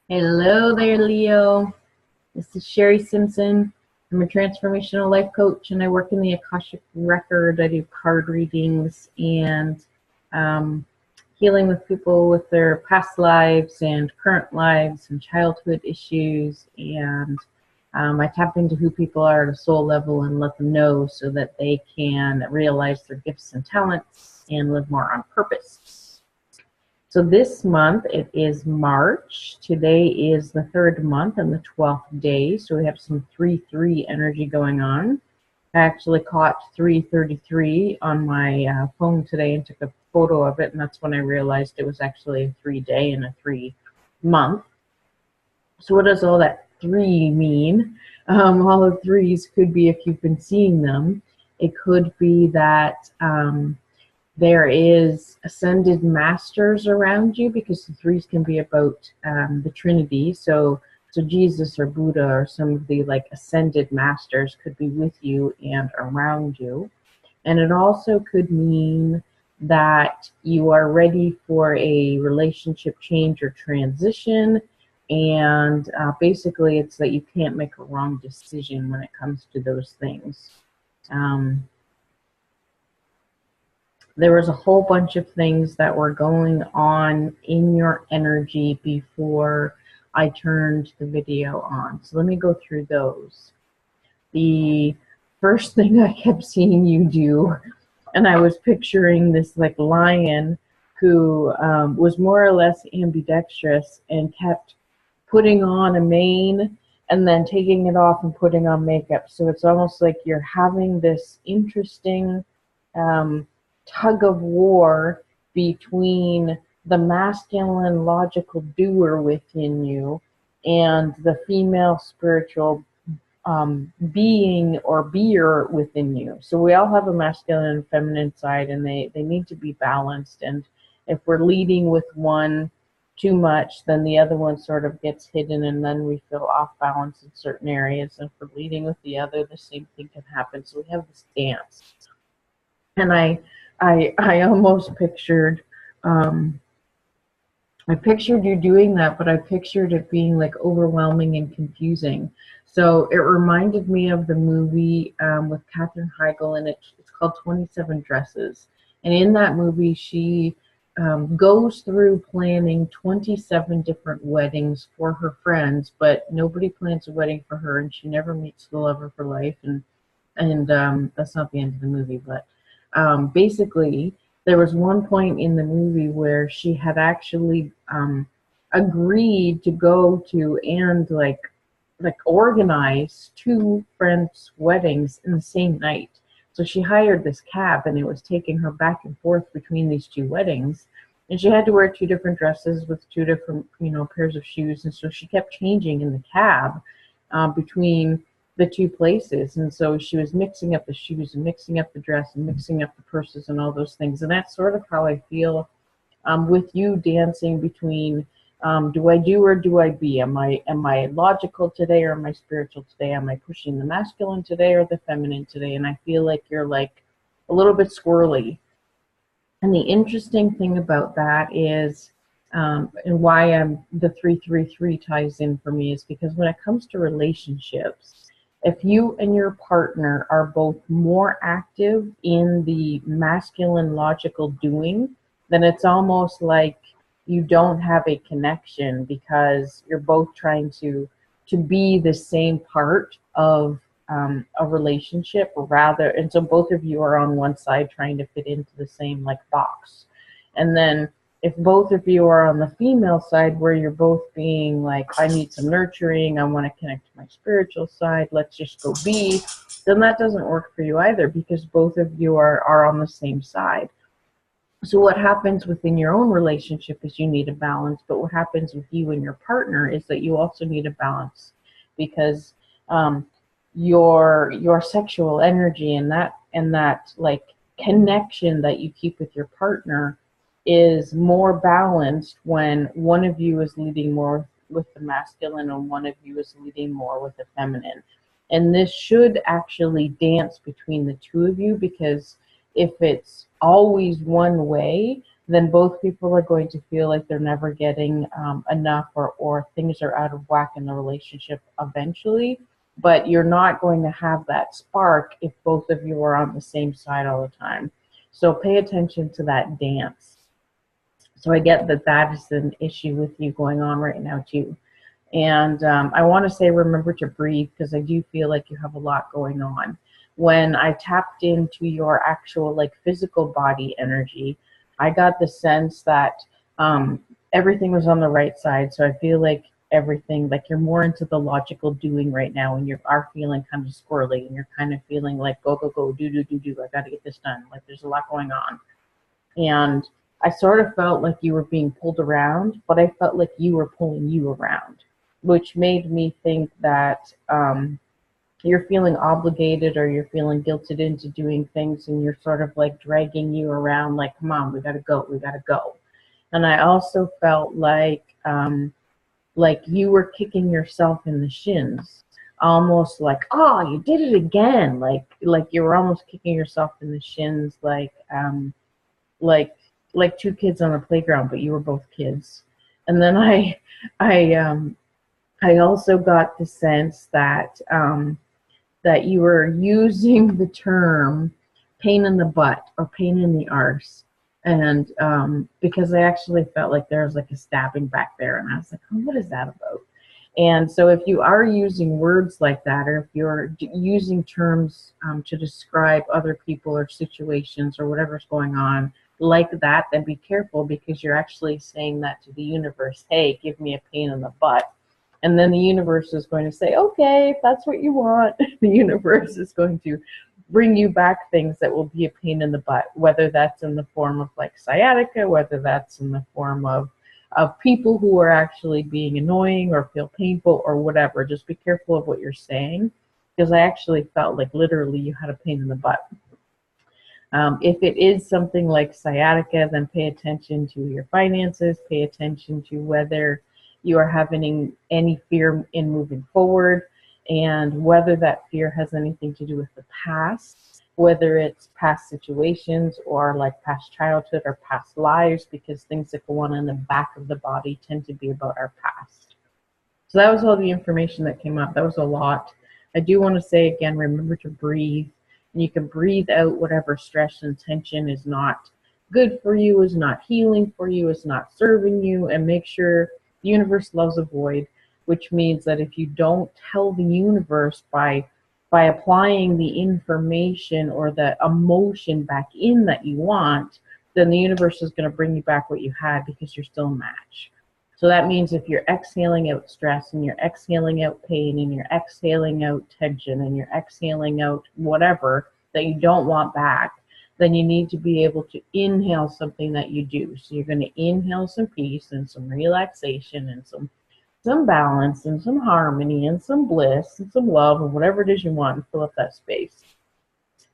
Hello there, Leo. This is Sherry Simpson. I'm a transformational life coach and I work in the Akashic Record. I do card readings and um, healing with people with their past lives and current lives and childhood issues. And I tap into who people are at a soul level and let them know so that they can realize their gifts and talents and live more on purpose. So this month, it is March. Today is the third month and the 12th day. So we have some 3-3 energy going on. I actually caught 333 on my phone today and took a photo of it. And that's when I realized it was actually a 3-day and a 3-month. So what does all that 3 mean? All of threes could be, if you've been seeing them, it could be that there is ascended masters around you, because the threes can be about the Trinity. So Jesus or Buddha or some of the ascended masters could be with you and around you. And it also could mean that you are ready for a relationship change or transition. And basically, it's that you can't make a wrong decision when it comes to those things. There was a whole bunch of things that were going on in your energy before I turned the video on. So let me go through those. The first thing I kept seeing you do, and I was picturing this lion who was more or less ambidextrous and kept putting on a mane and then taking it off and putting on makeup. So it's almost like you're having this interesting tug of war between the masculine logical doer within you and the female spiritual being or beer within you. So we all have a masculine and feminine side, and they need to be balanced. And if we're leading with one too much, then the other one sort of gets hidden, and then we feel off balance in certain areas. And if we're leading with the other, the same thing can happen. So we have this dance. And I almost pictured, I pictured you doing that, but I pictured it being overwhelming and confusing. So it reminded me of the movie with Katherine Heigl, and it's called 27 Dresses. And in that movie, she goes through planning 27 different weddings for her friends, but nobody plans a wedding for her, and she never meets the love of her life. And that's not the end of the movie, but basically, there was one point in the movie where she had actually agreed to go to and organize 2 friends' weddings in the same night. So she hired this cab, and it was taking her back and forth between these 2 weddings. And she had to wear 2 different dresses with 2 different, pairs of shoes. And so she kept changing in the cab between the 2 places. And so she was mixing up the shoes and mixing up the dress and mixing up the purses and all those things. And that's sort of how I feel with you dancing between do I do or do I be? Am I logical today or am I spiritual today? Am I pushing the masculine today or the feminine today? And I feel like you're a little bit squirrely. And the interesting thing about that is, and why the 333 ties in for me, is because when it comes to relationships, if you and your partner are both more active in the masculine logical doing, then it's almost like you don't have a connection, because you're both trying to be the same part of a relationship, rather, and so both of you are on one side trying to fit into the same box. And then if both of you are on the female side, where you're both being I need some nurturing, I want to connect to my spiritual side, let's just go be, then that doesn't work for you either, because both of you are on the same side. So what happens within your own relationship is you need a balance, but what happens with you and your partner is that you also need a balance, because your sexual energy and that connection that you keep with your partner is more balanced when one of you is leading more with the masculine and one of you is leading more with the feminine. And this should actually dance between the 2 of you, because if it's always one way, then both people are going to feel like they're never getting enough, or things are out of whack in the relationship eventually. But you're not going to have that spark if both of you are on the same side all the time. So pay attention to that dance. So I get that that is an issue with you going on right now too. And I want to say remember to breathe, because I do feel like you have a lot going on. When I tapped into your actual like physical body energy, I got the sense that everything was on the right side. So I feel like everything, like you're more into the logical doing right now, and you are feeling kind of squirrely, and you're kind of feeling like go, go, go, do, do, do, do. I got to get this done. Like there's a lot going on. And I sort of felt like you were being pulled around, but I felt like you were pulling you around, which made me think that you're feeling obligated, or you're feeling guilted into doing things, and you're sort of like dragging you around like, come on, we gotta go, we gotta go. And I also felt like you were kicking yourself in the shins, almost like, oh, you did it again. Like you were almost kicking yourself in the shins, like like two kids on a playground, but you were both kids. And then I also got the sense that that you were using the term pain in the butt or pain in the arse. And because I actually felt like there was like a stabbing back there, and I was like, oh, what is that about? And so if you are using words like that, or if you're using terms to describe other people or situations or whatever's going on like that, then be careful, because you're actually saying that to the universe. Hey, give me a pain in the butt. And then the universe is going to say, okay, if that's what you want. The universe is going to bring you back things that will be a pain in the butt, whether that's in the form of like sciatica, whether that's in the form of people who are actually being annoying or feel painful or whatever. Just be careful of what you're saying, because I actually felt like literally you had a pain in the butt. If it is something like sciatica, then pay attention to your finances, pay attention to whether you are having any fear in moving forward, and whether that fear has anything to do with the past, whether it's past situations or like past childhood or past lives, because things that go on in the back of the body tend to be about our past. So that was all the information that came up. That was a lot. I do want to say again, remember to breathe. And you can breathe out whatever stress and tension is not good for you, is not healing for you, is not serving you, and make sure the universe loves a void, which means that if you don't tell the universe by applying the information or the emotion back in that you want, then the universe is going to bring you back what you had, because you're still a match. So that means if you're exhaling out stress, and you're exhaling out pain, and you're exhaling out tension, and you're exhaling out whatever that you don't want back, then you need to be able to inhale something that you do. So you're going to inhale some peace and some relaxation and some balance and some harmony and some bliss and some love and whatever it is you want, and fill up that space.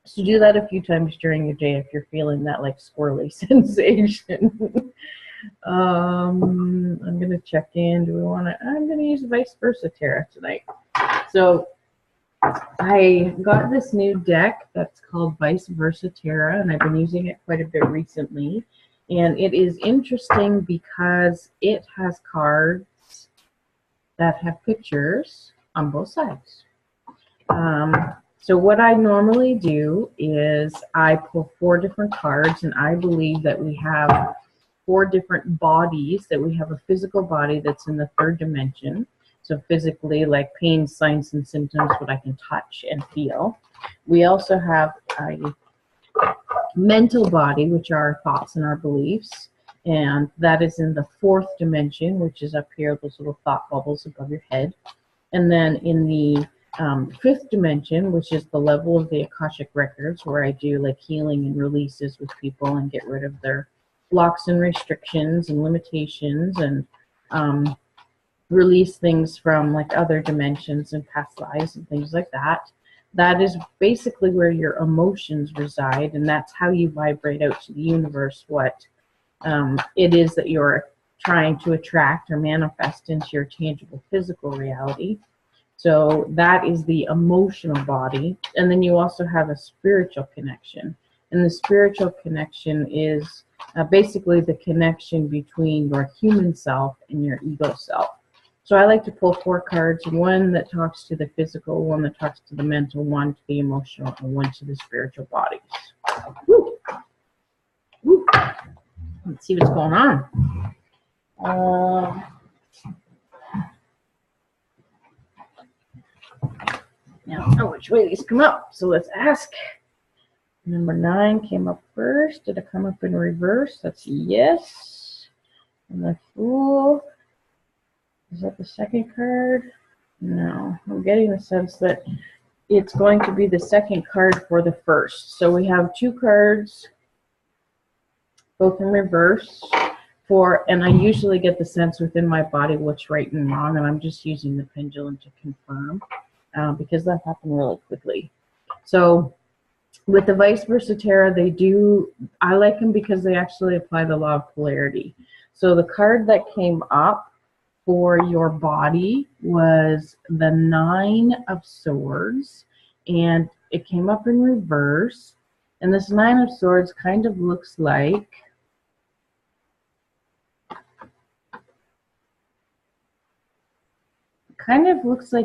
So do that a few times during your day if you're feeling that like squirrely sensation. I'm going to check in. Do we want to? I'm going to use vice versa tarot tonight. So I got this new deck that's called Vice Versa Tarot, and I've been using it quite a bit recently. And it is interesting because it has cards that have pictures on both sides. So what I normally do is I pull 4 different cards, and I believe that we have 4 different bodies, that we have a physical body that's in the 3rd dimension. So physically, like pain, signs, and symptoms, what I can touch and feel. We also have a mental body, which are our thoughts and our beliefs. And that is in the 4th dimension, which is up here, those little thought bubbles above your head. And then in the 5th dimension, which is the level of the Akashic Records, where I do like healing and releases with people and get rid of their blocks and restrictions and limitations, and release things from like other dimensions and past lives and things like that. That is basically where your emotions reside, and that's how you vibrate out to the universe what it is that you're trying to attract or manifest into your tangible physical reality. So that is the emotional body. And then you also have a spiritual connection. And the spiritual connection is basically the connection between your human self and your ego self. So I like to pull 4 cards, one that talks to the physical, one that talks to the mental, one to the emotional, and one to the spiritual bodies. Woo. Woo. Let's see what's going on. Now I know which way these come up, so let's ask. Number 9 came up first. Did it come up in reverse? That's yes. And the Fool. Is that the second card? No. I'm getting the sense that it's going to be the second card for the first. So we have 2 cards, both in reverse. And I usually get the sense within my body what's right and wrong, and I'm just using the pendulum to confirm because that happened really quickly. So with the vice versa tarot, I like them because they actually apply the law of polarity. So the card that came up for your body was the 9 of Swords, and it came up in reverse. And this 9 of Swords kind of looks like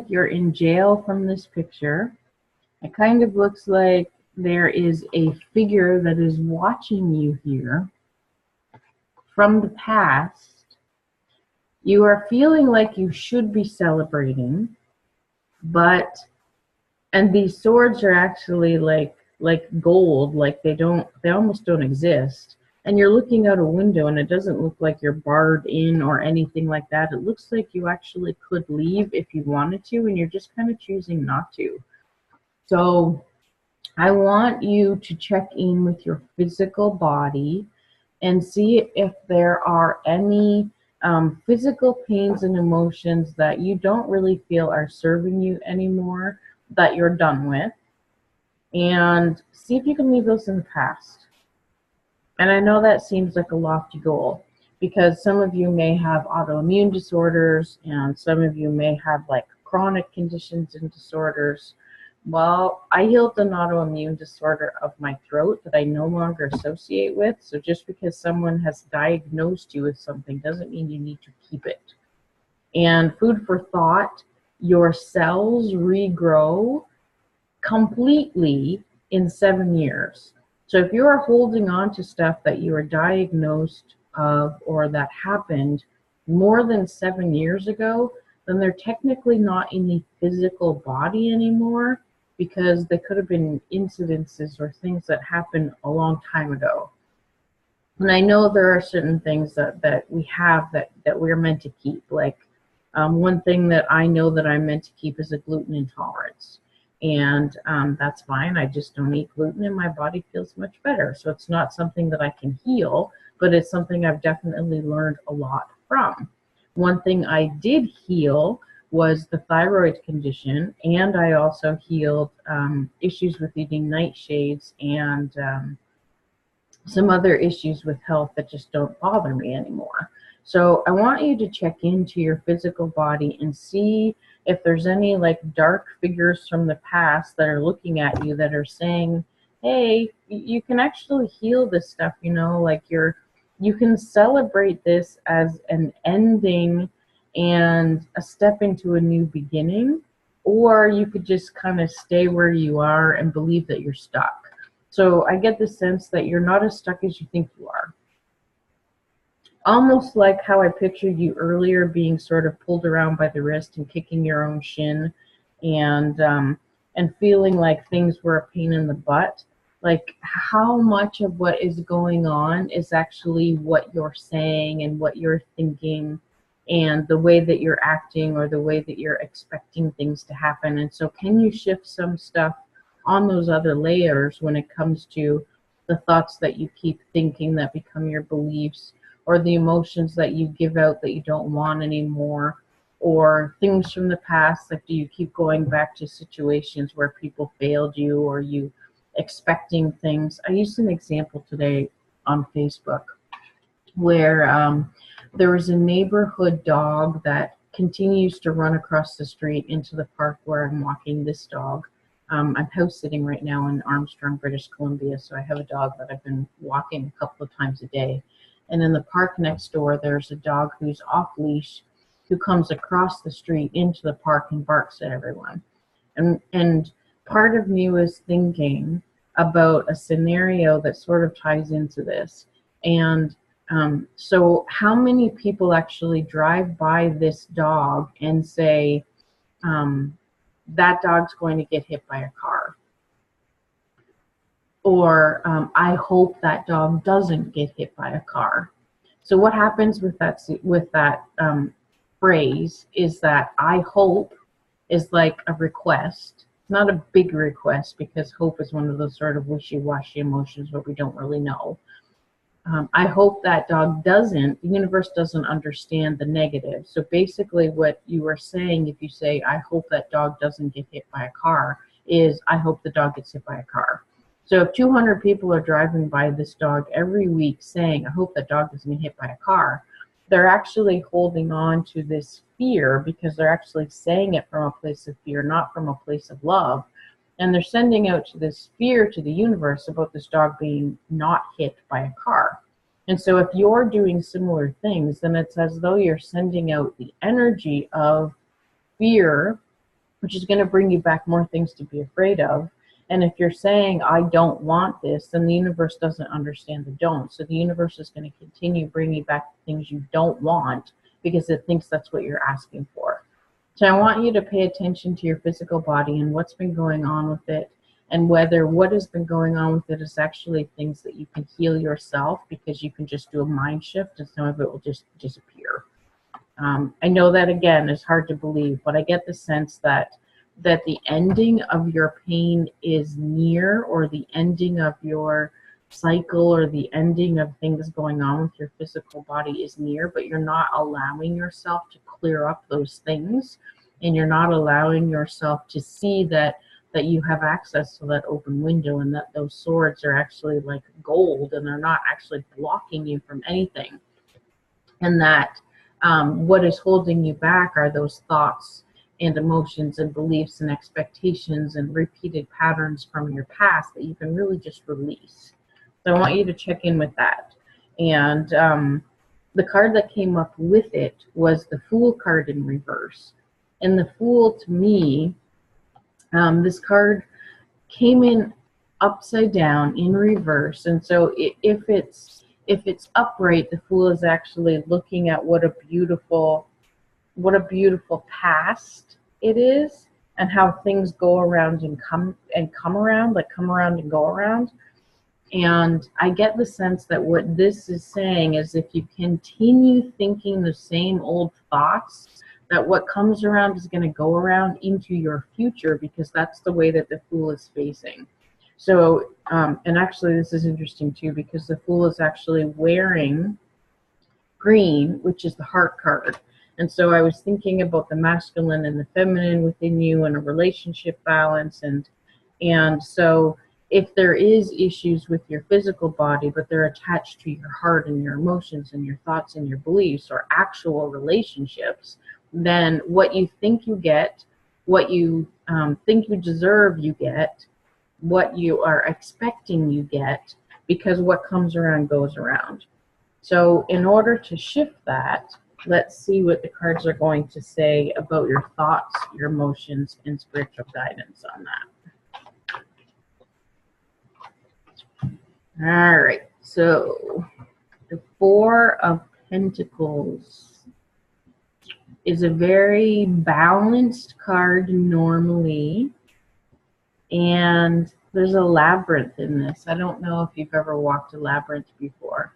you're in jail from this picture. It kind of looks like there is a figure that is watching you here from the past. You are feeling like you should be celebrating, and these swords are actually like gold, like they almost don't exist. And you're looking out a window and it doesn't look like you're barred in or anything like that. It looks like you actually could leave if you wanted to, and you're just kind of choosing not to. So I want you to check in with your physical body and see if there are any physical pains and emotions that you don't really feel are serving you anymore, that you're done with, and see if you can leave those in the past. And I know that seems like a lofty goal because some of you may have autoimmune disorders and some of you may have like chronic conditions and disorders. Well, I healed an autoimmune disorder of my throat that I no longer associate with. So just because someone has diagnosed you with something doesn't mean you need to keep it. And food for thought, your cells regrow completely in 7 years. So if you are holding on to stuff that you were diagnosed of or that happened more than 7 years ago, then they're technically not in the physical body anymore, because they could have been incidences or things that happened a long time ago. And I know there are certain things that we have that we're meant to keep. Like one thing that I know that I'm meant to keep is a gluten intolerance. And that's fine. I just don't eat gluten and my body feels much better. So it's not something that I can heal, but it's something I've definitely learned a lot from. One thing I did heal was the thyroid condition, and I also healed issues with eating nightshades and some other issues with health that just don't bother me anymore. So I want you to check into your physical body and see if there's any like dark figures from the past that are looking at you that are saying, hey, you can actually heal this stuff, like you can celebrate this as an ending and a step into a new beginning, or you could just kind of stay where you are and believe that you're stuck. So I get the sense that you're not as stuck as you think you are. Almost like how I pictured you earlier, being sort of pulled around by the wrist and kicking your own shin and feeling like things were a pain in the butt. Like how much of what is going on is actually what you're saying and what you're thinking and the way that you're acting or the way that you're expecting things to happen. And so can you shift some stuff on those other layers when it comes to the thoughts that you keep thinking that become your beliefs, or the emotions that you give out that you don't want anymore, or things from the past? Like, do you keep going back to situations where people failed you, or you expecting things? I used an example today on Facebook where there was a neighborhood dog that continues to run across the street into the park where I'm walking this dog. I'm house sitting right now in Armstrong, British Columbia, so I have a dog that I've been walking a couple of times a day. And in the park next door, there's a dog who's off leash who comes across the street into the park and barks at everyone. And part of me was thinking about a scenario that sort of ties into this. And so how many people actually drive by this dog and say, that dog's going to get hit by a car? Or I hope that dog doesn't get hit by a car. So what happens with that phrase is that I hope is like a request, not a big request, because hope is one of those sort of wishy-washy emotions where we don't really know. I hope that dog doesn't, the universe doesn't understand the negative. So basically what you are saying, if you say, I hope that dog doesn't get hit by a car, is I hope the dog gets hit by a car. So if 200 people are driving by this dog every week saying, I hope that dog doesn't get hit by a car, they're actually holding on to this fear because they're actually saying it from a place of fear, not from a place of love. And they're sending out to this fear to the universe about this dog being not hit by a car. And so if you're doing similar things, then it's as though you're sending out the energy of fear, which is going to bring you back more things to be afraid of. And if you're saying, I don't want this, then the universe doesn't understand the don't. So the universe is going to continue bringing back things you don't want because it thinks that's what you're asking for. So I want you to pay attention to your physical body and what's been going on with it, and whether what has been going on with it is actually things that you can heal yourself, because you can just do a mind shift and some of it will just disappear. I know that, again, is hard to believe, but I get the sense that the ending of your pain is near, or the ending of your cycle, or the ending of things going on with your physical body is near, but you're not allowing yourself to clear up those things, and you're not allowing yourself to see that you have access to that open window, and that those swords are actually like gold and they're not actually blocking you from anything, and that what is holding you back are those thoughts and emotions and beliefs and expectations and repeated patterns from your past that you can really just release. So I want you to check in with that. And the card that came up with it was the Fool card in reverse. And the Fool, to me, this card came in upside down in reverse. And so if it's upright, the Fool is actually looking at what a beautiful past it is, and how things go around and come around, like come around and go around. And I get the sense that what this is saying is, if you continue thinking the same old thoughts, that what comes around is going to go around into your future, because that's the way that the Fool is facing. So, and actually this is interesting too, because the Fool is actually wearing green, which is the Heart card. And so I was thinking about the masculine and the feminine within you, and a relationship balance. And so if there is issues with your physical body, but they're attached to your heart and your emotions and your thoughts and your beliefs, or actual relationships, then what you think you get, what you think you deserve, you get. What you are expecting, you get, because what comes around goes around. So in order to shift that, let's see what the cards are going to say about your thoughts, your emotions, and spiritual guidance on that. All right, so the Four of Pentacles is a very balanced card normally, and there's a labyrinth in this. I don't know if you've ever walked a labyrinth before,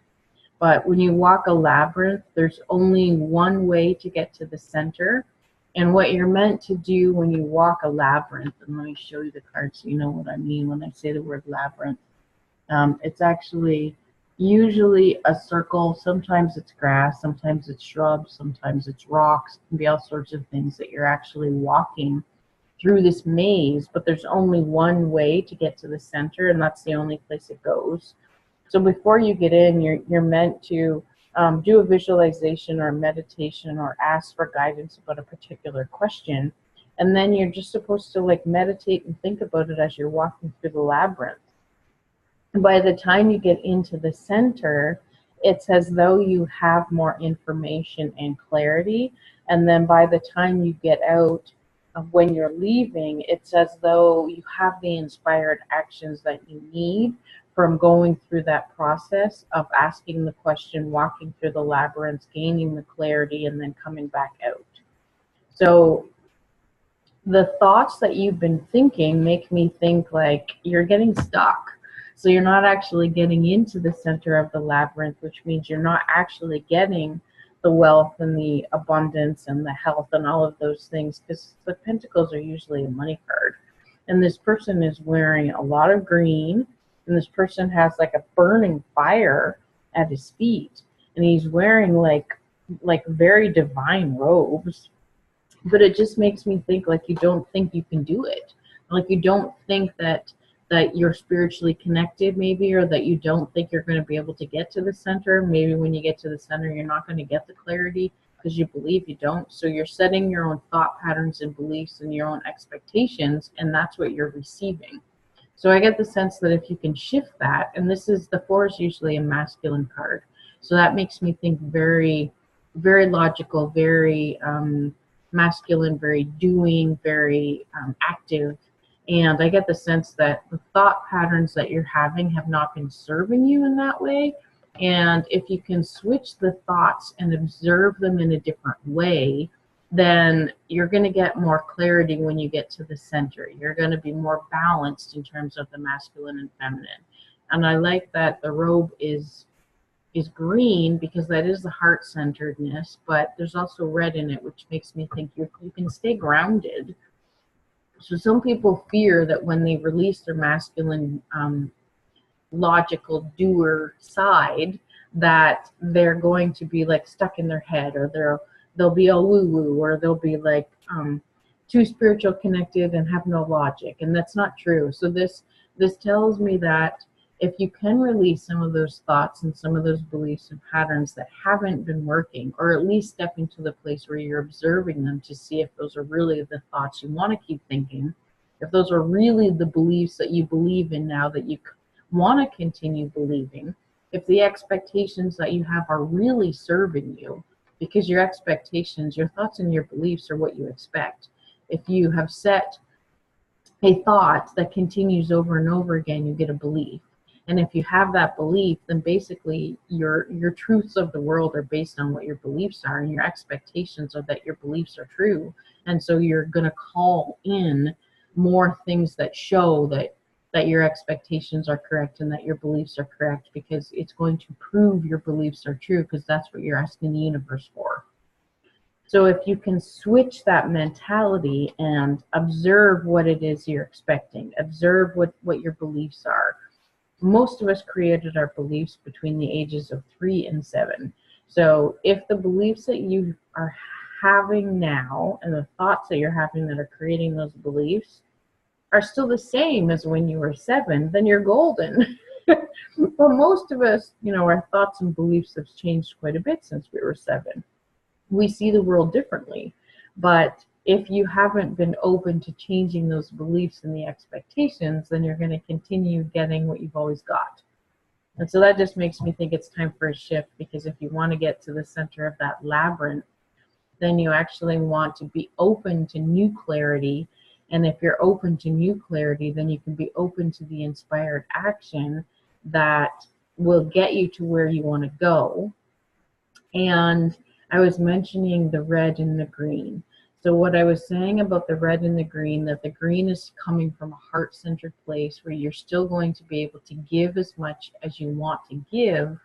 but when you walk a labyrinth, there's only one way to get to the center. And what you're meant to do when you walk a labyrinth, and let me show you the card so you know what I mean when I say the word labyrinth. It's actually usually a circle. Sometimes it's grass, sometimes it's shrubs, sometimes it's rocks. It can be all sorts of things that you're actually walking through this maze, but there's only one way to get to the center, and that's the only place it goes. So before you get in, you're meant to do a visualization or a meditation, or ask for guidance about a particular question. And then you're just supposed to like meditate and think about it as you're walking through the labyrinth. And by the time you get into the center, it's as though you have more information and clarity. And then by the time you get out, when you're leaving, it's as though you have the inspired actions that you need from going through that process of asking the question, walking through the labyrinth, gaining the clarity, and then coming back out. So the thoughts that you've been thinking make me think like you're getting stuck. So you're not actually getting into the center of the labyrinth, which means you're not actually getting the wealth and the abundance and the health and all of those things, because the pentacles are usually a money card. And this person is wearing a lot of green, and this person has like a burning fire at his feet, and he's wearing like very divine robes. But it just makes me think like you don't think you can do it, like you don't think that you're spiritually connected, maybe, or that you don't think you're going to be able to get to the center. Maybe when you get to the center you're not going to get the clarity because you believe you don't. So you're setting your own thought patterns and beliefs and your own expectations, and that's what you're receiving. So I get the sense that if you can shift that, and this is, the 4 is usually a masculine card, so that makes me think very, very logical, very masculine, very doing, very active. And I get the sense that the thought patterns that you're having have not been serving you in that way. And if you can switch the thoughts and observe them in a different way, then you're going to get more clarity when you get to the center. You're going to be more balanced in terms of the masculine and feminine. And I like that the robe is green, because that is the heart-centeredness, but there's also red in it, which makes me think you can stay grounded. So some people fear that when they release their masculine logical doer side, that they're going to be like stuck in their head, or they'll be all woo-woo, or they'll be like too spiritual connected and have no logic. And that's not true. So this tells me that if you can release some of those thoughts and some of those beliefs and patterns that haven't been working, or at least step into the place where you're observing them to see if those are really the thoughts you want to keep thinking, if those are really the beliefs that you believe in now that you want to continue believing, if the expectations that you have are really serving you, because your expectations, your thoughts and your beliefs are what you expect. If you have set a thought that continues over and over again, you get a belief. And if you have that belief, then basically your truths of the world are based on what your beliefs are, and your expectations are that your beliefs are true. And so you're going to call in more things that show that your expectations are correct and that your beliefs are correct, because it's going to prove your beliefs are true, because that's what you're asking the universe for. So if you can switch that mentality and observe what it is you're expecting, observe what your beliefs are. Most of us created our beliefs between the ages of 3 and 7. So if the beliefs that you are having now and the thoughts that you're having that are creating those beliefs are still the same as when you were 7, then you're golden. For most of us, our thoughts and beliefs have changed quite a bit since we were 7. We see the world differently. But if you haven't been open to changing those beliefs and the expectations, then you're going to continue getting what you've always got. And so that just makes me think it's time for a shift, because if you want to get to the center of that labyrinth, then you actually want to be open to new clarity. And if you're open to new clarity, then you can be open to the inspired action that will get you to where you want to go. And I was mentioning the red and the green. So what I was saying about the red and the green, that the green is coming from a heart-centered place where you're still going to be able to give as much as you want to give,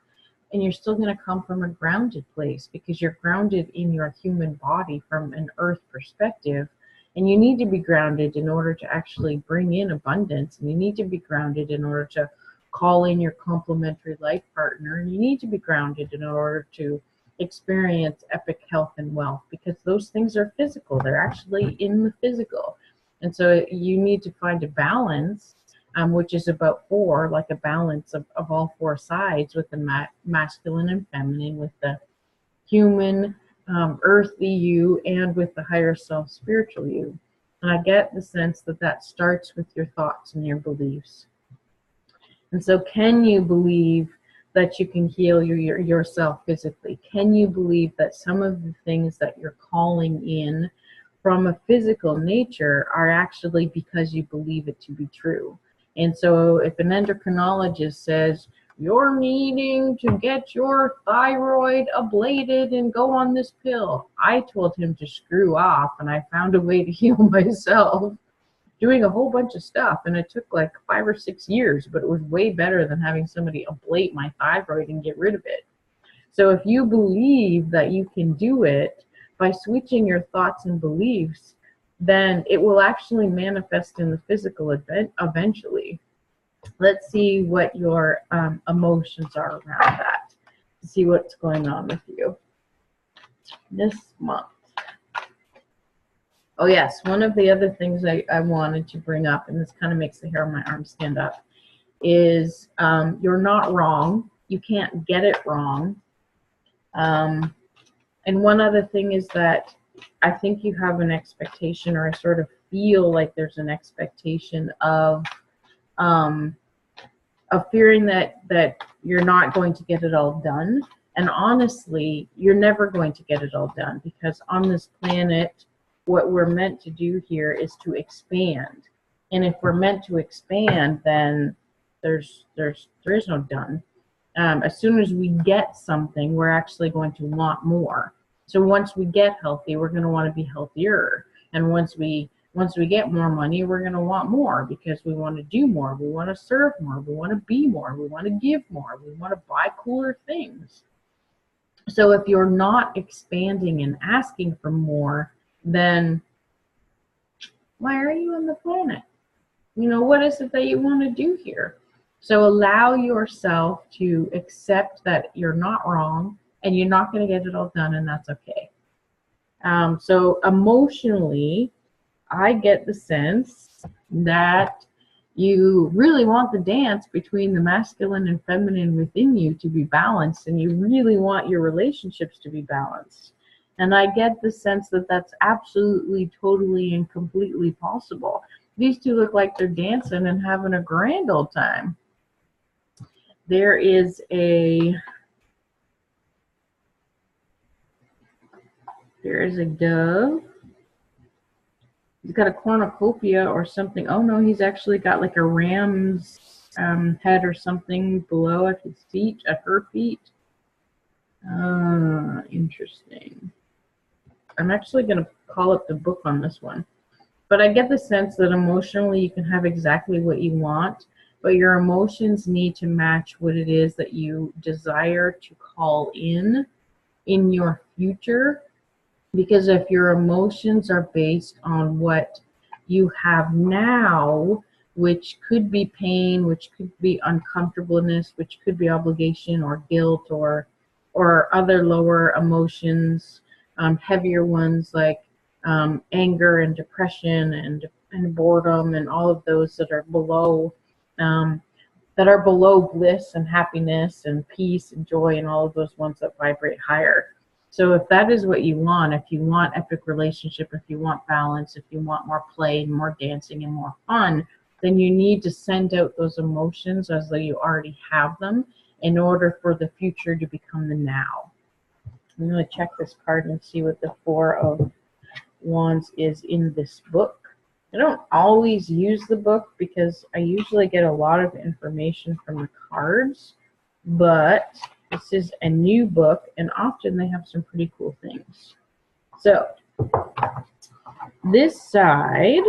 and you're still going to come from a grounded place, because you're grounded in your human body from an earth perspective. And you need to be grounded in order to actually bring in abundance, and you need to be grounded in order to call in your complementary life partner, and you need to be grounded in order to experience epic health and wealth, because those things are physical. They're actually in the physical. And so you need to find a balance, which is about 4, like a balance of all 4 sides, with the masculine and feminine, with the human, earthly you, and with the higher self, spiritual you. And I get the sense that that starts with your thoughts and your beliefs. And so can you believe that you can heal yourself physically? Can you believe that some of the things that you're calling in from a physical nature are actually because you believe it to be true? And so if an endocrinologist says, you're needing to get your thyroid ablated and go on this pill, I told him to screw off, and I found a way to heal myself doing a whole bunch of stuff, and it took like 5 or 6 years, but it was way better than having somebody ablate my thyroid and get rid of it. So if you believe that you can do it by switching your thoughts and beliefs, then it will actually manifest in the physical event eventually. Let's see what your emotions are around that, to see what's going on with you this month. Oh yes, one of the other things I wanted to bring up, and this kind of makes the hair on my arm stand up, is you're not wrong. You can't get it wrong. And one other thing is that I think you have an expectation, or I sort of feel like there's an expectation of fearing that you're not going to get it all done. And honestly, you're never going to get it all done, because on this planet, what we're meant to do here is to expand. And if we're meant to expand, then there is no done. As soon as we get something, we're actually going to want more. So once we get healthy, we're going to want to be healthier. And once we get more money, we're going to want more, because we want to do more. We want to serve more. We want to be more. We want to give more. We want to buy cooler things. So if you're not expanding and asking for more, then why are you on the planet? What is it that you want to do here? So allow yourself to accept that you're not wrong and you're not going to get it all done, and that's okay. So emotionally, I get the sense that you really want the dance between the masculine and feminine within you to be balanced, and you really want your relationships to be balanced. And I get the sense that that's absolutely, totally, and completely possible. These two look like they're dancing and having a grand old time. There is a dove. He's got a cornucopia or something. Oh no, he's actually got like a ram's head or something below at his feet, at her feet. Interesting. I'm actually going to call up the book on this one. But I get the sense that emotionally you can have exactly what you want, but your emotions need to match what it is that you desire to call in your future. Because if your emotions are based on what you have now, which could be pain, which could be uncomfortableness, which could be obligation or guilt or other lower emotions, heavier ones like anger and depression and boredom, and all of those that are below bliss and happiness and peace and joy, and all of those ones that vibrate higher. So if that is what you want, if you want epic relationship, if you want balance, if you want more play and more dancing and more fun, then you need to send out those emotions as though you already have them in order for the future to become the now. I'm going to check this card and see what the Four of Wands is in this book. I don't always use the book because I usually get a lot of information from the cards, but this is a new book, and often they have some pretty cool things. So, this side,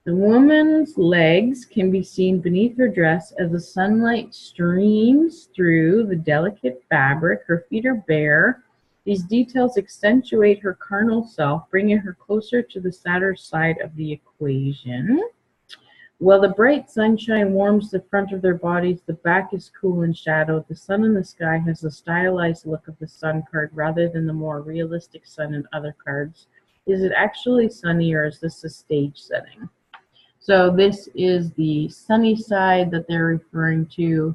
the woman's legs can be seen beneath her dress as the sunlight streams through the delicate fabric. Her feet are bare. These details accentuate her carnal self, bringing her closer to the sadder side of the equation. While the bright sunshine warms the front of their bodies, the back is cool and shadowed. The sun in the sky has the stylized look of the sun card rather than the more realistic sun in other cards. Is it actually sunny, or is this a stage setting? So this is the sunny side that they're referring to,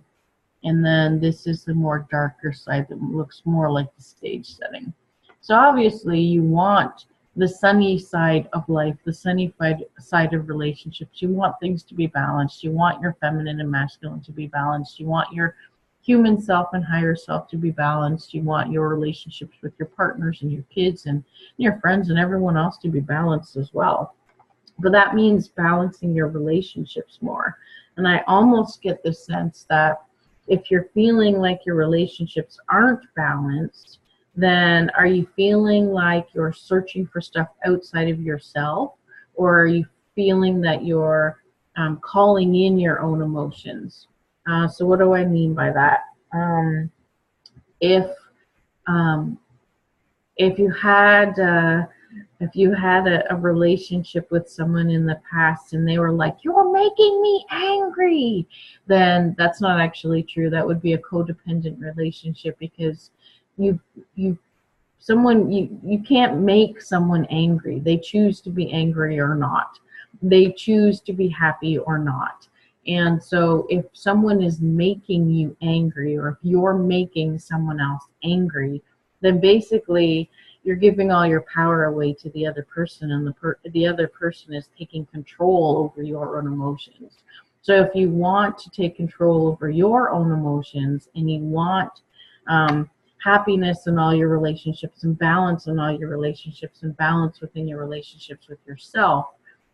and then this is the more darker side that looks more like the stage setting. So obviously you want the sunny side of life, the sunny side of relationships. You want things to be balanced. You want your feminine and masculine to be balanced. You want your human self and higher self to be balanced. You want your relationships with your partners and your kids and your friends and everyone else to be balanced as well. But that means balancing your relationships more. And I almost get the sense that if you're feeling like your relationships aren't balanced, then are you feeling like you're searching for stuff outside of yourself? Or are you feeling that you're calling in your own emotions? So what do I mean by that? If um, if you had a relationship with someone in the past and they were like, "You're making me angry," then that's not actually true. That would be a codependent relationship, because you you you can't make someone angry. They choose to be angry or not. They choose to be happy or not. And so if someone is making you angry, or if you're making someone else angry, then basically you're giving all your power away to the other person, and the other person is taking control over your own emotions. So if you want to take control over your own emotions, and you want happiness in all your relationships, and balance in all your relationships, and balance within your relationships with yourself,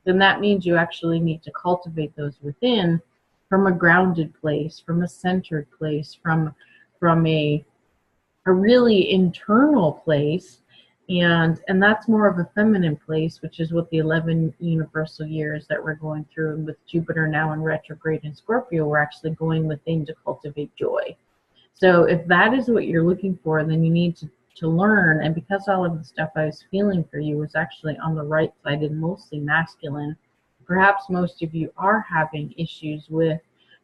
then that means you actually need to cultivate those within, from a grounded place, from a centered place, from a really internal place. And that's more of a feminine place, which is what the 11 universal years that we're going through. And with Jupiter now in retrograde in Scorpio, we're actually going within to cultivate joy. So if that is what you're looking for, then you need to learn. And because all of the stuff I was feeling for you was actually on the right side and mostly masculine, perhaps most of you are having issues with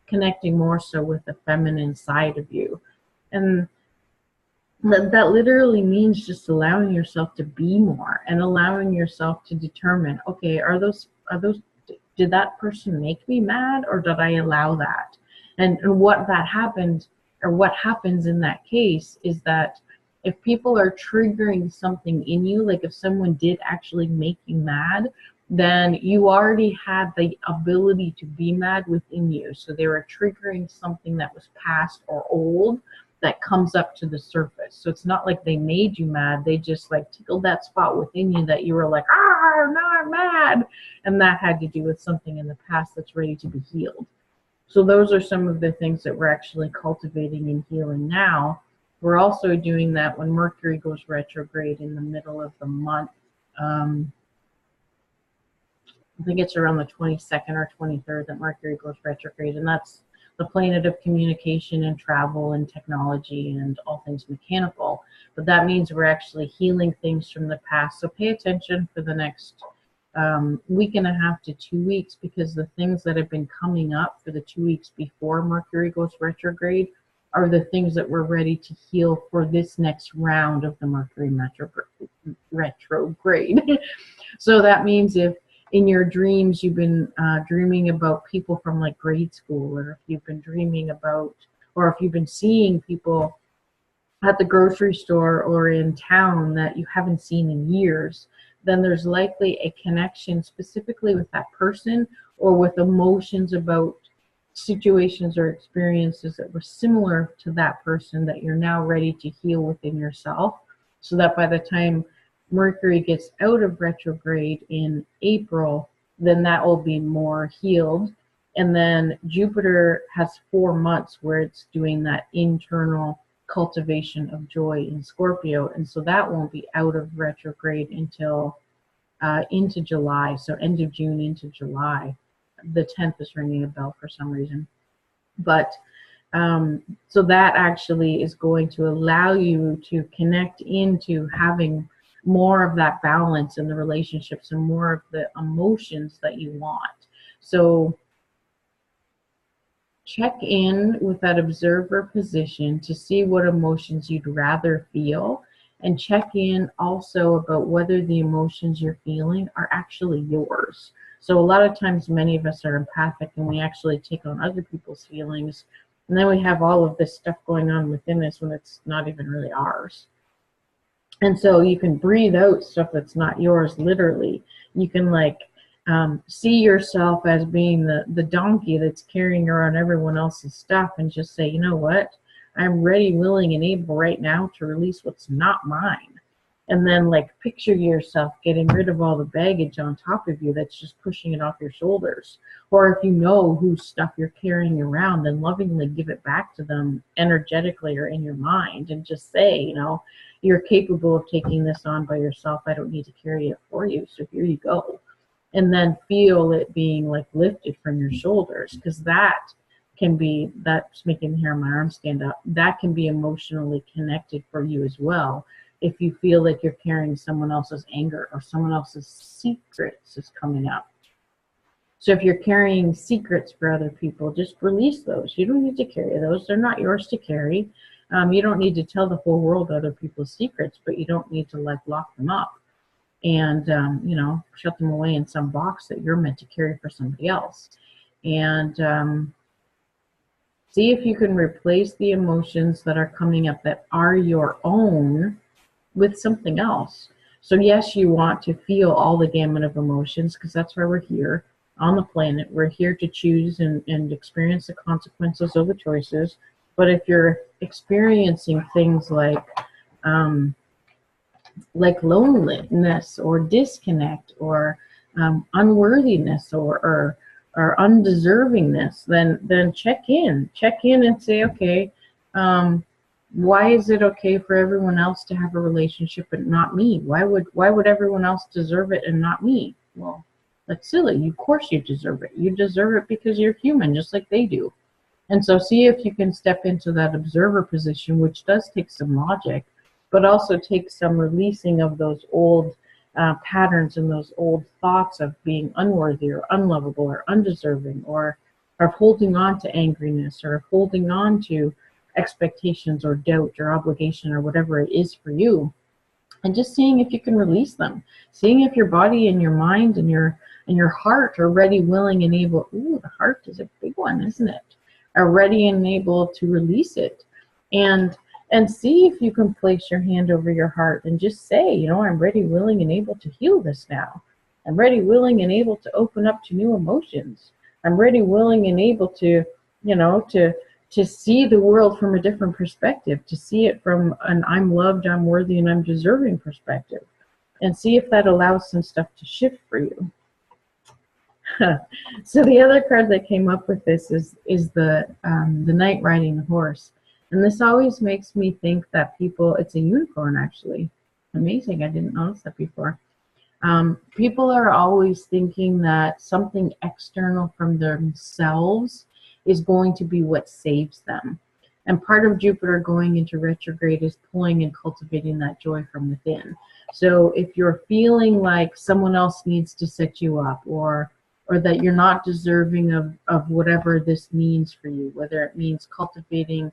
connecting more so with the feminine side of you. And that literally means just allowing yourself to be more, and allowing yourself to determine, okay, did that person make me mad, or did I allow that? And what that happened, or what happens in that case, is that if people are triggering something in you, like if someone did actually make you mad, then you already had the ability to be mad within you. So they were triggering something that was past or old that comes up to the surface. So it's not like they made you mad, they just like tickled that spot within you that you were like, now I'm mad. And that had to do with something in the past that's ready to be healed. So those are some of the things that we're actually cultivating and healing now. We're also doing that when Mercury goes retrograde in the middle of the month. I think it's around the 22nd or 23rd that Mercury goes retrograde, and that's the planet of communication and travel and technology and all things mechanical. But that means we're actually healing things from the past. So pay attention for the next week and a half to 2 weeks, because the things that have been coming up for the 2 weeks before Mercury goes retrograde are the things that we're ready to heal for this next round of the Mercury retrograde. So that means if in your dreams you've been dreaming about people from like grade school, or if you've been dreaming about, or if you've been seeing people at the grocery store or in town that you haven't seen in years, then there's likely a connection specifically with that person, or with emotions about situations or experiences that were similar to that person that you're now ready to heal within yourself, so that by the time Mercury gets out of retrograde in April, then that will be more healed. And then Jupiter has 4 months where it's doing that internal cultivation of joy in Scorpio, and so that won't be out of retrograde until into July. So end of June into July. The 10th is ringing a bell for some reason. But so that actually is going to allow you to connect into having more of that balance in the relationships and more of the emotions that you want. So check in with that observer position to see what emotions you'd rather feel, and check in also about whether the emotions you're feeling are actually yours. So a lot of times many of us are empathic, and we actually take on other people's feelings, and then we have all of this stuff going on within us when it's not even really ours. And so you can breathe out stuff that's not yours, literally. You can like see yourself as being the donkey that's carrying around everyone else's stuff and just say, you know what? I'm ready, willing, and able right now to release what's not mine. And then like picture yourself getting rid of all the baggage on top of you that's just pushing it off your shoulders. Or if you know whose stuff you're carrying around, then lovingly give it back to them energetically or in your mind and just say, you know, you're capable of taking this on by yourself. I don't need to carry it for you. So here you go. And then feel it being like lifted from your shoulders, because that can be, that's making the hair on my arm stand up. That can be emotionally connected for you as well. If you feel like you're carrying someone else's anger or someone else's secrets is coming up. So if you're carrying secrets for other people, just release those. You don't need to carry those. They're not yours to carry. You don't need to tell the whole world other people's secrets, but you don't need to like lock them up and, you know, shut them away in some box that you're meant to carry for somebody else. And see if you can replace the emotions that are coming up that are your own with something else. So yes, you want to feel all the gamut of emotions, because that's why we're here on the planet. We're here to choose and experience the consequences of the choices. But if you're experiencing things like loneliness or disconnect or unworthiness or undeservingness, then check in and say, okay, why is it okay for everyone else to have a relationship but not me? Why would everyone else deserve it and not me? Well, that's silly. Of course you deserve it. You deserve it because you're human, just like they do. And so see if you can step into that observer position, which does take some logic, but also takes some releasing of those old patterns and those old thoughts of being unworthy or unlovable or undeserving, or of holding on to angriness or holding on to expectations or doubt or obligation or whatever it is for you, and just seeing if you can release them, seeing if your body and your mind and your heart are ready, willing, and able. Ooh, the heart is a big one, isn't it? Are ready and able to release it. And see if you can place your hand over your heart and just say, you know, I'm ready, willing, and able to heal this now. I'm ready, willing, and able to open up to new emotions. I'm ready, willing, and able to, you know, to see the world from a different perspective, to see it from an I'm loved, I'm worthy, and I'm deserving perspective. And see if that allows some stuff to shift for you. So the other card that came up with this is the knight riding the horse. And this always makes me think that people, it's a unicorn actually. Amazing, I didn't notice that before. People are always thinking that something external from themselves is going to be what saves them. And part of Jupiter going into retrograde is pulling and cultivating that joy from within. So if you're feeling like someone else needs to set you up, or that you're not deserving of whatever this means for you, whether it means cultivating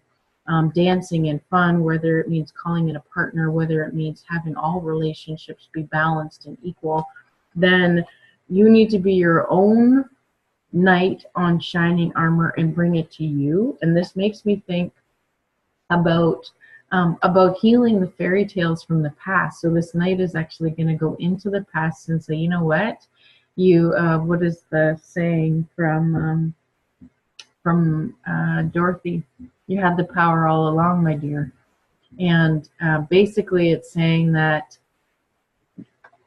dancing and fun, whether it means calling in a partner, whether it means having all relationships be balanced and equal, then you need to be your own knight on shining armor and bring it to you. And this makes me think about healing the fairy tales from the past. So this knight is actually going to go into the past and say, you know what? You what is the saying from Dorothy? You had the power all along, my dear. And basically it's saying that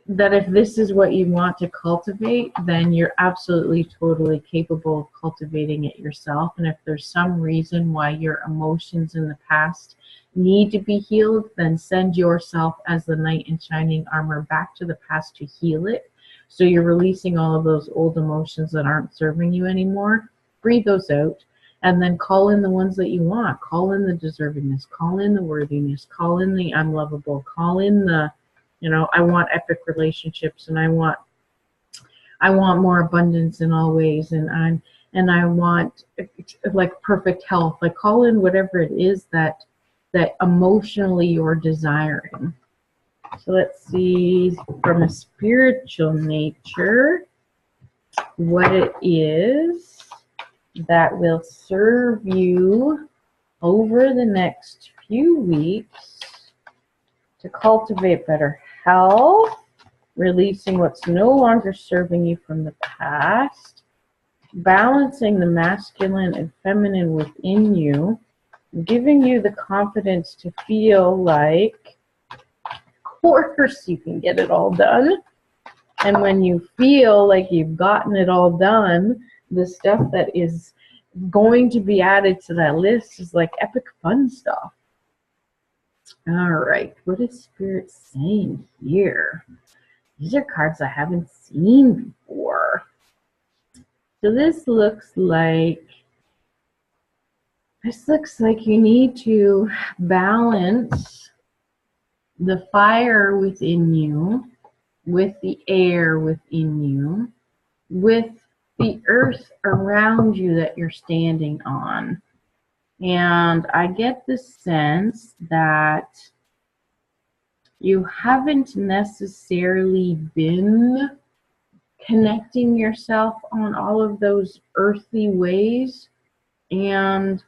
if this is what you want to cultivate, then you're absolutely totally capable of cultivating it yourself. And if there's some reason why your emotions in the past need to be healed, then send yourself as the knight in shining armor back to the past to heal it. So you're releasing all of those old emotions that aren't serving you anymore. Breathe those out. And then call in the ones that you want. Call in the deservingness. Call in the worthiness. Call in the unlovable. Call in the, you know, I want epic relationships, and I want more abundance in all ways, and I want like perfect health. Like call in whatever it is that emotionally you're desiring. So let's see from a spiritual nature what it is that will serve you over the next few weeks to cultivate better health, releasing what's no longer serving you from the past, balancing the masculine and feminine within you, giving you the confidence to feel like, of course, you can get it all done. And when you feel like you've gotten it all done, the stuff that is going to be added to that list is like epic fun stuff. All right, what is Spirit saying here? These are cards I haven't seen before. So this looks like you need to balance the fire within you with the air within you, with the earth around you that you're standing on. And I get the sense that you haven't necessarily been connecting yourself on all of those earthly ways. And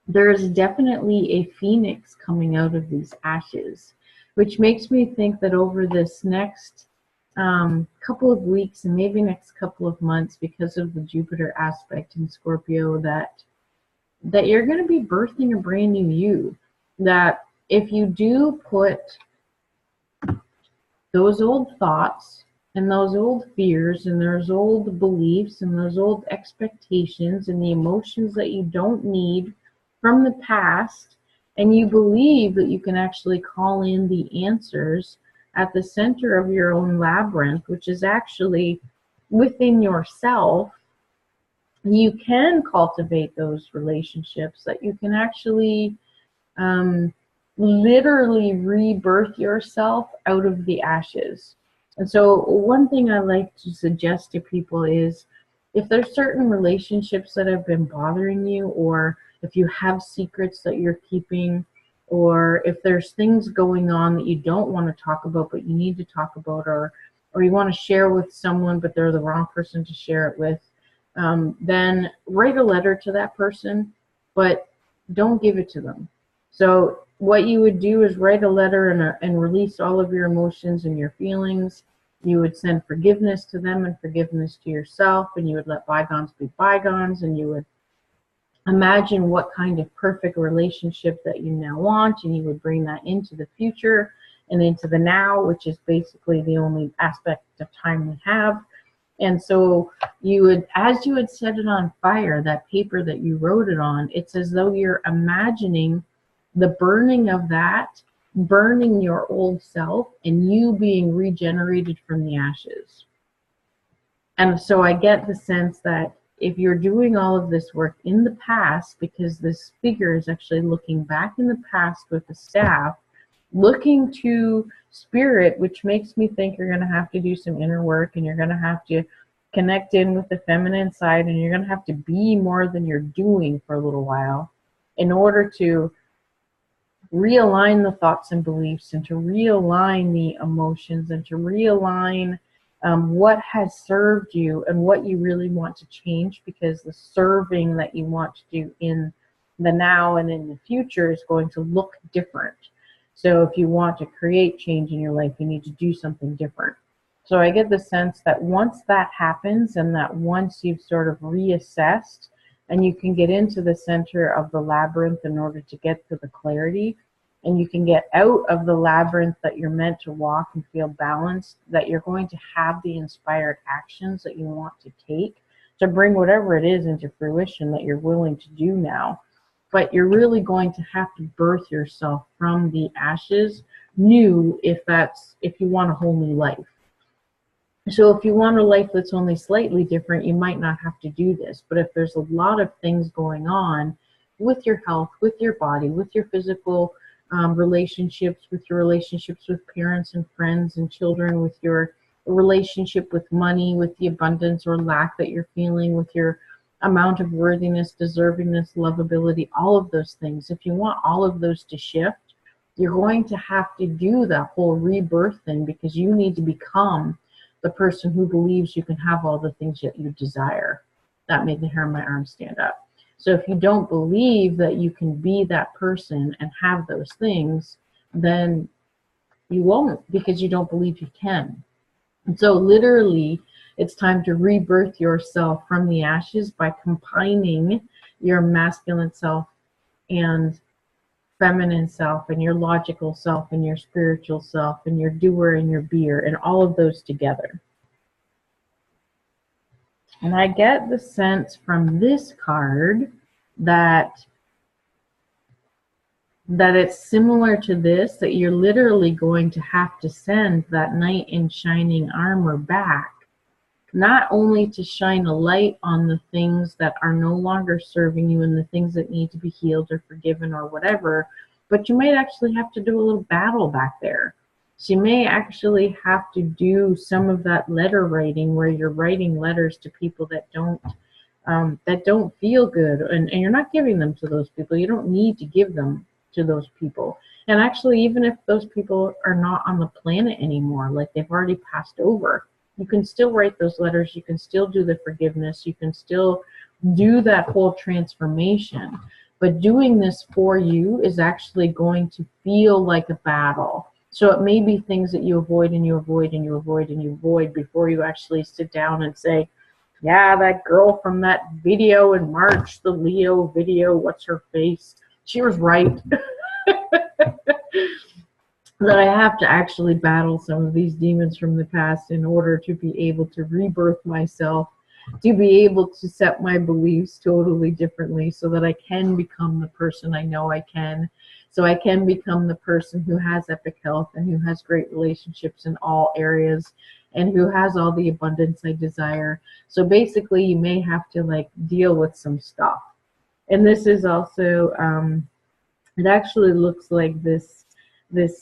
there's definitely a phoenix coming out of these ashes, which makes me think that over this next couple of weeks and maybe next couple of months, because of the Jupiter aspect in Scorpio, that you're going to be birthing a brand new you. That if you do put those old thoughts and those old fears and those old beliefs and those old expectations and the emotions that you don't need from the past, and you believe that you can actually call in the answers at the center of your own labyrinth, which is actually within yourself, you can cultivate those relationships, that you can actually literally rebirth yourself out of the ashes. And so one thing I like to suggest to people is, if there's certain relationships that have been bothering you, or if you have secrets that you're keeping, or if there's things going on that you don't want to talk about but you need to talk about, or you want to share with someone but they're the wrong person to share it with, then write a letter to that person, but don't give it to them. So what you would do is write a letter and release all of your emotions and your feelings. You would send forgiveness to them and forgiveness to yourself, and you would let bygones be bygones, and you would imagine what kind of perfect relationship that you now want, and you would bring that into the future and into the now, which is basically the only aspect of time we have. And so you would, as you would set it on fire, that paper that you wrote it on, it's as though you're imagining the burning of that, burning your old self, and you being regenerated from the ashes. And so I get the sense that if you're doing all of this work in the past, because this figure is actually looking back in the past with the staff, looking to spirit, which makes me think you're going to have to do some inner work, and you're going to have to connect in with the feminine side, and you're going to have to be more than you're doing for a little while in order to realign the thoughts and beliefs, and to realign the emotions, and to realign what has served you and what you really want to change, because the serving that you want to do in the now and in the future is going to look different. So if you want to create change in your life, you need to do something different. So I get the sense that once that happens, and that once you've sort of reassessed and you can get into the center of the labyrinth in order to get to the clarity, and you can get out of the labyrinth that you're meant to walk and feel balanced, that you're going to have the inspired actions that you want to take to bring whatever it is into fruition that you're willing to do now. But you're really going to have to birth yourself from the ashes new, if you want a whole new life. So if you want a life that's only slightly different, you might not have to do this. But if there's a lot of things going on with your health, with your body, with your physical relationships, with your relationships with parents and friends and children, with your relationship with money, with the abundance or lack that you're feeling, with your amount of worthiness, deservingness, lovability, all of those things, if you want all of those to shift, you're going to have to do that whole rebirth thing, because you need to become the person who believes you can have all the things that you desire. That made the hair on my arm stand up. So if you don't believe that you can be that person and have those things, then You won't, because you don't believe you can. And so literally, it's time to rebirth yourself from the ashes by combining your masculine self and feminine self and your logical self and your spiritual self and your doer and your beer and all of those together. And I get the sense from this card that it's similar to this, that you're literally going to have to send that knight in shining armor back, not only to shine a light on the things that are no longer serving you and the things that need to be healed or forgiven or whatever, but you might actually have to do a little battle back there. So you may actually have to do some of that letter writing where you're writing letters to people that don't feel good, and you're not giving them to those people. You don't need to give them to those people. And actually, even if those people are not on the planet anymore, like they've already passed over, you can still write those letters. You can still do the forgiveness. You can still do that whole transformation. But doing this for you is actually going to feel like a battle. So it may be things that you avoid and you avoid and you avoid and you avoid before you actually sit down and say, yeah, that girl from that video in March, the Leo video, what's her face? She was right. That I have to actually battle some of these demons from the past in order to be able to rebirth myself, to be able to set my beliefs totally differently so that I can become the person I know I can. So I can become the person who has epic health and who has great relationships in all areas and who has all the abundance I desire. So basically, you may have to like deal with some stuff. And this is also, it actually looks like this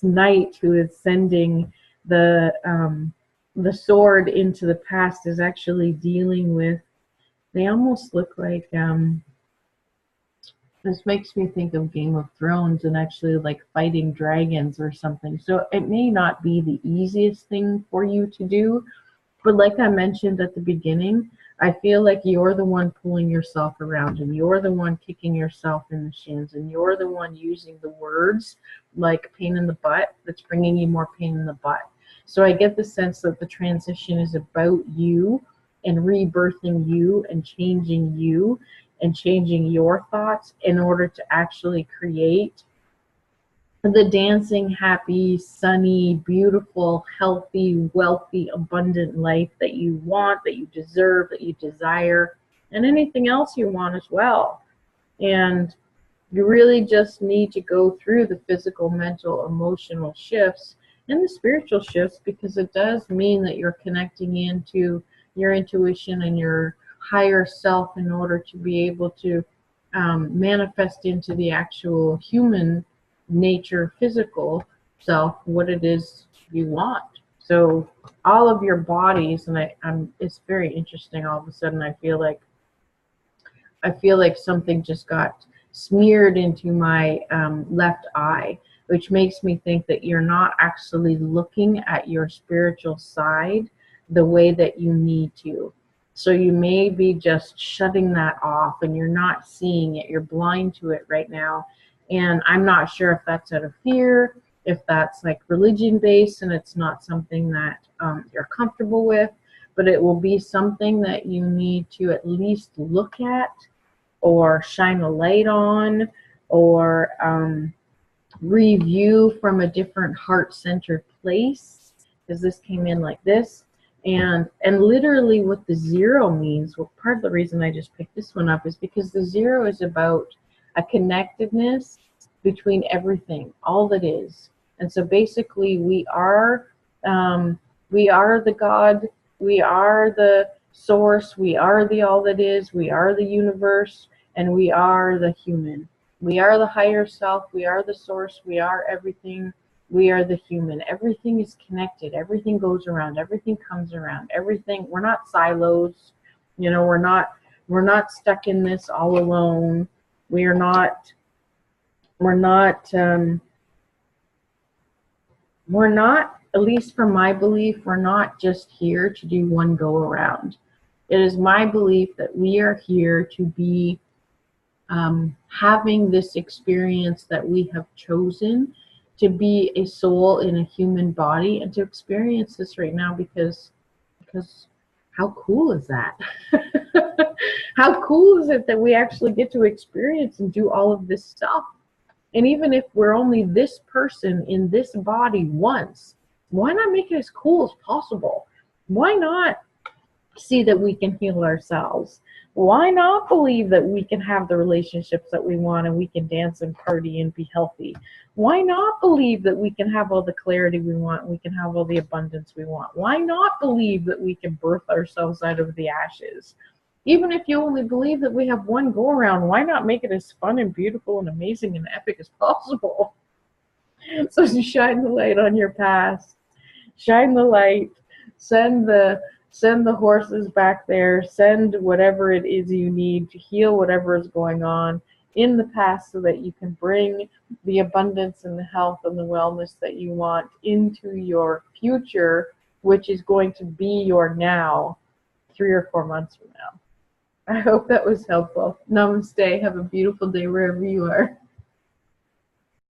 knight who is sending the sword into the past is actually dealing with, they almost look like, this makes me think of Game of Thrones and actually like fighting dragons or something. So it may not be the easiest thing for you to do, but like I mentioned at the beginning, I feel like you're the one pulling yourself around and you're the one kicking yourself in the shins and you're the one using the words like pain in the butt that's bringing you more pain in the butt. So I get the sense that the transition is about you and rebirthing you and changing your thoughts in order to actually create the dancing, happy, sunny, beautiful, healthy, wealthy, abundant life that you want, that you deserve, that you desire, and anything else you want as well. And you really just need to go through the physical, mental, emotional shifts and the spiritual shifts, because it does mean that you're connecting into your intuition and your higher self in order to be able to manifest into the actual human nature, physical self, what it is you want. So all of your bodies, and it's very interesting. All of a sudden, I feel like something just got smeared into my left eye, which makes me think that you're not actually looking at your spiritual side the way that you need to. So you may be just shutting that off and you're not seeing it. You're blind to it right now. And I'm not sure if that's out of fear, if that's like religion based and it's not something that you're comfortable with, but it will be something that you need to at least look at or shine a light on or review from a different heart-centered place, because this came in like this. And literally what the zero means, well, part of the reason I just picked this one up is because the zero is about a connectedness between everything, all that is. And so basically we are the God, we are the source, we are the all that is, we are the universe, and we are the human. We are the higher self, we are the source, we are everything, we are the human. Everything is connected, everything goes around, everything comes around, everything. We're not silos, we're not stuck in this all alone. We're not, at least from my belief, we're not just here to do one go around. It is my belief that we are here to be having this experience that we have chosen to be a soul in a human body and to experience this right now, because how cool is that? How cool is it that we actually get to experience and do all of this stuff? And even if we're only this person in this body once, why not make it as cool as possible? Why not see that we can heal ourselves? Why not believe that we can have the relationships that we want and we can dance and party and be healthy? Why not believe that we can have all the clarity we want and we can have all the abundance we want? Why not believe that we can birth ourselves out of the ashes? Even if you only believe that we have one go around, why not make it as fun and beautiful and amazing and epic as possible? So shine the light on your past. Shine the light. Send the horses back there. Send whatever it is you need to heal whatever is going on in the past, so that you can bring the abundance and the health and the wellness that you want into your future, which is going to be your now 3 or 4 months from now. I hope that was helpful. Namaste. Have a beautiful day wherever you are.